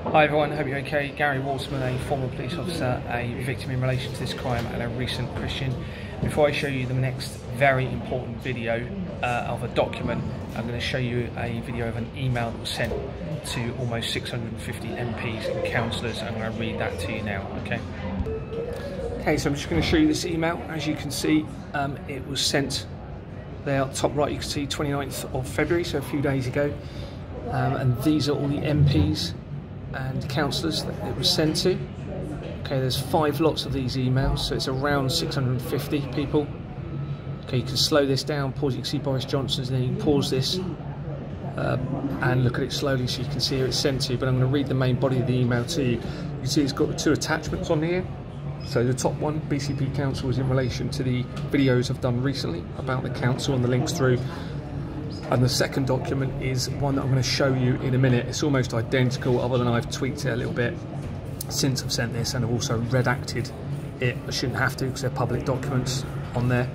Hi everyone, hope you're okay. Gary Waterman, a former police officer, a victim in relation to this crime and a recent Christian. Before I show you the next very important video of a document, I'm going to show you a video of an email that was sent to almost 650 MPs and councillors. I'm going to read that to you now, okay? Okay, so I'm just going to show you this email. As you can see, it was sent there up top right, you can see 29th of February, so a few days ago. And these are all the MPs and councillors that it was sent to. Okay, there's 5 lots of these emails, so it's around 650 people. Okay, you can slow this down, pause, you can see Boris Johnson's, and then you can pause this and look at it slowly so you can see who it's sent to, but I'm going to read the main body of the email to you. You can see it's got the 2 attachments on here. So the top one, BCP Council, is in relation to the videos I've done recently about the council and the links through. And the second document is one that I'm going to show you in a minute. It's almost identical, other than I've tweaked it a little bit since I've sent this, and I've also redacted it. I shouldn't have to because they're public documents on there.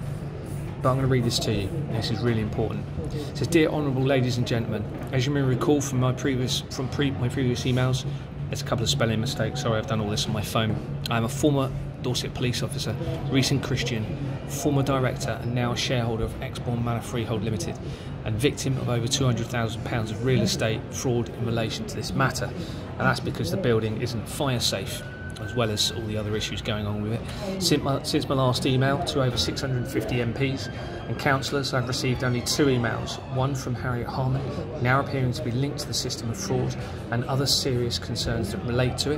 But I'm going to read this to you. This is really important. It says, "Dear Honourable Ladies and Gentlemen, as you may recall from my previous emails, there's a couple of spelling mistakes. Sorry, I've done all this on my phone. I'm a former Dorset police officer, recent Christian, former director and now a shareholder of Exbourne Manor Freehold Limited, and victim of over £200,000 of real estate fraud in relation to this matter." And that's because the building isn't fire safe, as well as all the other issues going on with it. Since my last email to over 650 MPs and councillors, I've received only 2 emails, one from Harriet Harman, now appearing to be linked to the system of fraud, and other serious concerns that related to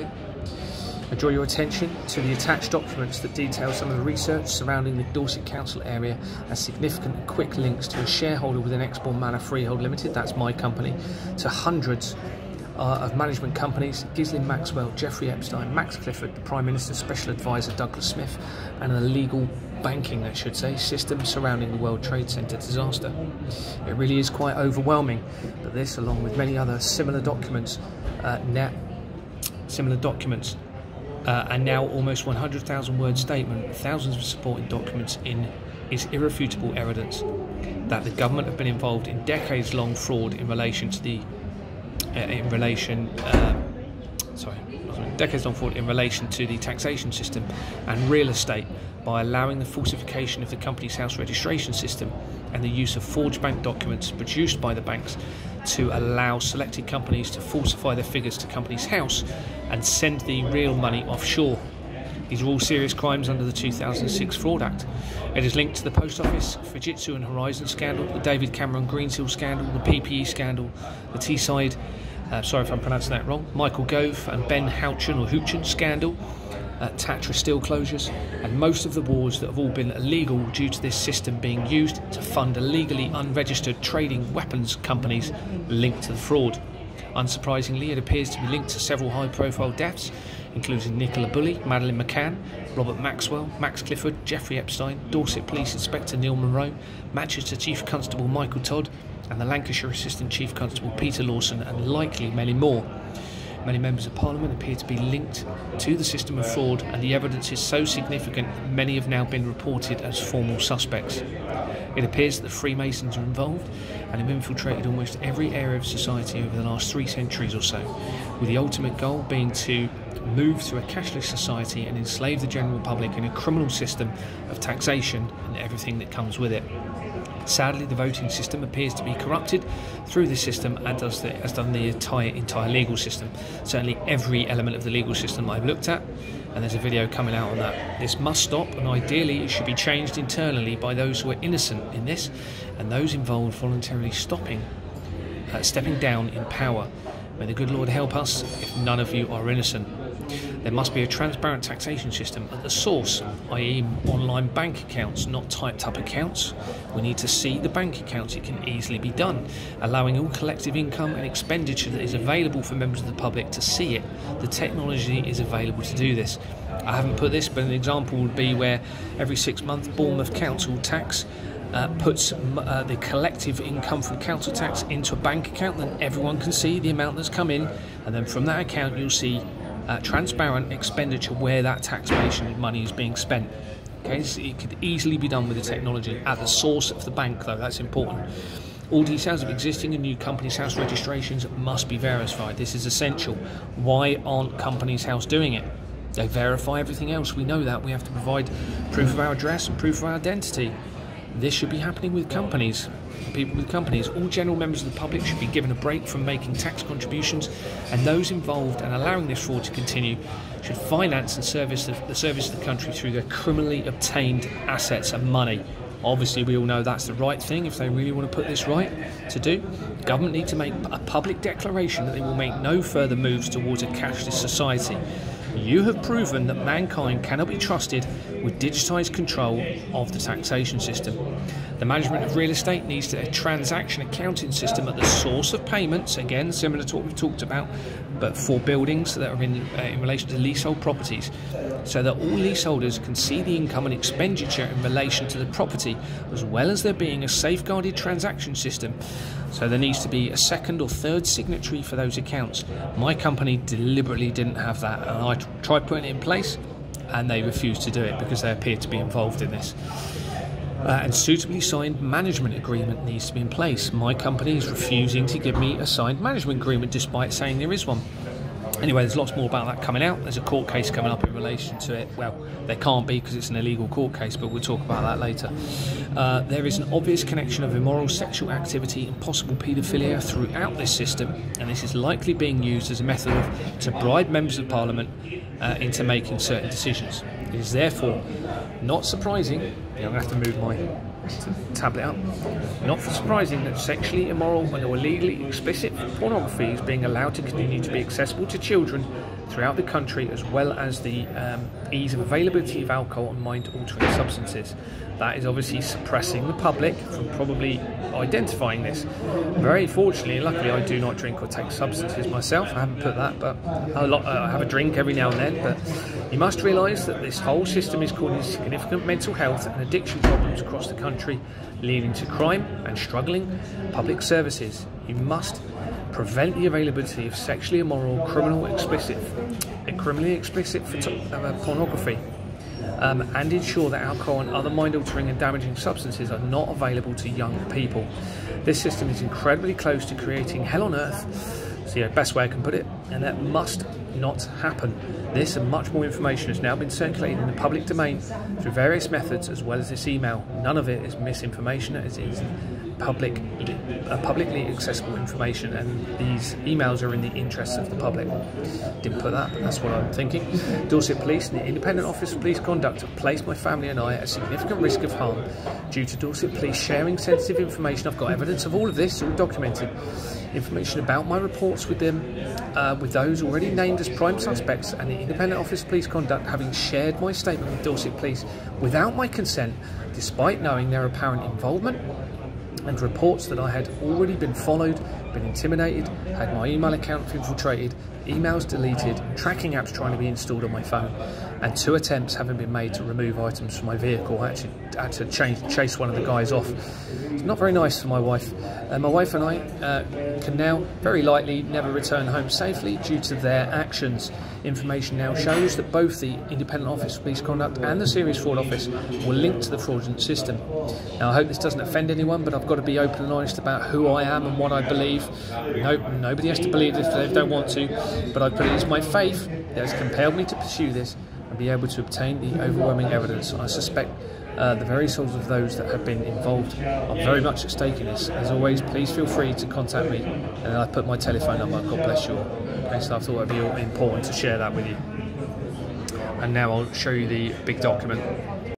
it. I draw your attention to the attached documents that detail some of the research surrounding the Dorset Council area and significant and quick links to a shareholder within Exbourne Manor Freehold Limited, that's my company, to hundreds of management companies, Ghislaine Maxwell, Jeffrey Epestein, Max Clifford, the Prime Minister's Special Advisor Douglas Smith, and an illegal banking, I should say, system surrounding the World Trade Center disaster. It really is quite overwhelming, but this, along with many other similar documents, and now almost 100,000 word statement, thousands of supporting documents is irrefutable evidence that the government have been involved in decades-long fraud in relation to the taxation system and real estate, by allowing the falsification of the company's house registration system and the use of forged bank documents produced by the banks to allow selected companies to falsify their figures to company's house and send the real money offshore. These are all serious crimes under the 2006 Fraud Act. It is linked to the Post Office, Fujitsu and Horizon scandal, the David Cameron Greensill scandal, the PPE scandal, the Teesside, sorry if I'm pronouncing that wrong, Michael Gove and Ben Houchen scandal, Tatra steel closures, and most of the wars that have all been illegal due to this system being used to fund illegally unregistered trading weapons companies linked to the fraud. Unsurprisingly, it appears to be linked to several high-profile deaths, including Nicola Bulley, Madeleine McCann, Robert Maxwell, Max Clifford, Jeffrey Epestein, Dorset Police Inspector Neil Monroe, Manchester Chief Constable Michael Todd, and the Lancashire Assistant Chief Constable Peter Lawson, and likely many more. Many members of Parliament appear to be linked to the system of fraud, and the evidence is so significant that many have now been reported as formal suspects. It appears that the Freemasons are involved and have infiltrated almost every area of society over the last 3 centuries or so, with the ultimate goal being to move to a cashless society and enslave the general public in a criminal system of taxation and everything that comes with it. Sadly, the voting system appears to be corrupted through this system, and has done the entire legal system. Certainly every element of the legal system I've looked at, and there's a video coming out on that. This must stop, and ideally it should be changed internally by those who are innocent in this, and those involved voluntarily stepping down in power. May the good Lord help us if none of you are innocent. There must be a transparent taxation system at the source, i.e. online bank accounts, not typed up accounts. We need to see the bank accounts. It can easily be done, allowing all collective income and expenditure that is available for members of the public to see it. The technology is available to do this. I haven't put this, but an example would be where every 6 months Bournemouth Council Tax puts the collective income from council tax into a bank account, then everyone can see the amount that's come in, and then from that account you'll see transparent expenditure where that taxation money is being spent. Okay, so it could easily be done with the technology at the source of the bank, though. That's important. All details of existing and new Companies House registrations must be verified. This is essential. Why aren't Companies House doing it? They verify everything else. We know that. We have to provide proof of our address and proof of our identity. This should be happening with companies, people with companies. All general members of the public should be given a break from making tax contributions, and those involved and allowing this fraud to continue should finance and service the service of the country through their criminally obtained assets and money. Obviously, we all know that's the right thing if they really want to put this right to do. The government need to make a public declaration that they will make no further moves towards a cashless society. You have proven that mankind cannot be trusted with digitised control of the taxation system. The management of real estate needs a transaction accounting system at the source of payments, again similar to what we've talked about, but for buildings that are in relation to leasehold properties, so that all leaseholders can see the income and expenditure in relation to the property, as well as there being a safeguarded transaction system. So there needs to be a second or third signatory for those accounts. My company deliberately didn't have that, and I tried putting it in place and they refused to do it because they appear to be involved in this. And suitably signed management agreement needs to be in place. My company is refusing to give me a signed management agreement despite saying there is one. Anyway, there's lots more about that coming out. There's a court case coming up in relation to it. Well, there can't be because it's an illegal court case, but we'll talk about that later. There is an obvious connection of immoral sexual activity and possible paedophilia throughout this system, and this is likely being used as a method to bribe members of Parliament into making certain decisions. It is therefore not surprising, I'm going to have to move my tablet up, not surprising that sexually immoral and or illegally explicit pornography is being allowed to continue to be accessible to children throughout the country, as well as the ease of availability of alcohol and mind-altering substances. That is obviously suppressing the public from probably identifying this. Very fortunately and luckily, I do not drink or take substances myself. I haven't put that, but I have a drink every now and then. But you must realise that this whole system is causing significant mental health and addiction problems across the country, leading to crime and struggling public services. You must prevent the availability of sexually immoral, criminally explicit pornography, and ensure that alcohol and other mind-altering and damaging substances are not available to young people. This system is incredibly close to creating hell on earth. It's the best way I can put it, and that must not happen. This and much more information has now been circulated in the public domain through various methods, as well as this email. None of it is misinformation, as it is publicly accessible information, and these emails are in the interests of the public. Didn't put that, but that's what I'm thinking. Dorset Police and the Independent Office of Police Conduct have placed my family and I at a significant risk of harm due to Dorset Police sharing sensitive information. I've got evidence of all of this, all documented. Information about my reports with them, with those already named as prime suspects, and the Independent Office of Police Conduct having shared my statement with Dorset Police without my consent, despite knowing their apparent involvement, and reports that I had already been followed, been intimidated, had my email account infiltrated, emails deleted, tracking apps trying to be installed on my phone, and 2 attempts having been made to remove items from my vehicle. I actually had to chase one of the guys off. It's not very nice for my wife. My wife and I can now very likely never return home safely due to their actions. Information now shows that both the Independent Office of Police Conduct and the Serious Fraud Office were linked to the fraudulent system. Now, I hope this doesn't offend anyone, but I've got to be open and honest about who I am and what I believe. Nobody has to believe this if they don't want to, but I put it as my faith that has compelled me to pursue this and be able to obtain the overwhelming evidence. I suspect the very souls of those that have been involved are very much at stake in this. As always, please feel free to contact me, and I put my telephone number. God bless you all. Okay, so I thought it would be important to share that with you. And now I'll show you the big document.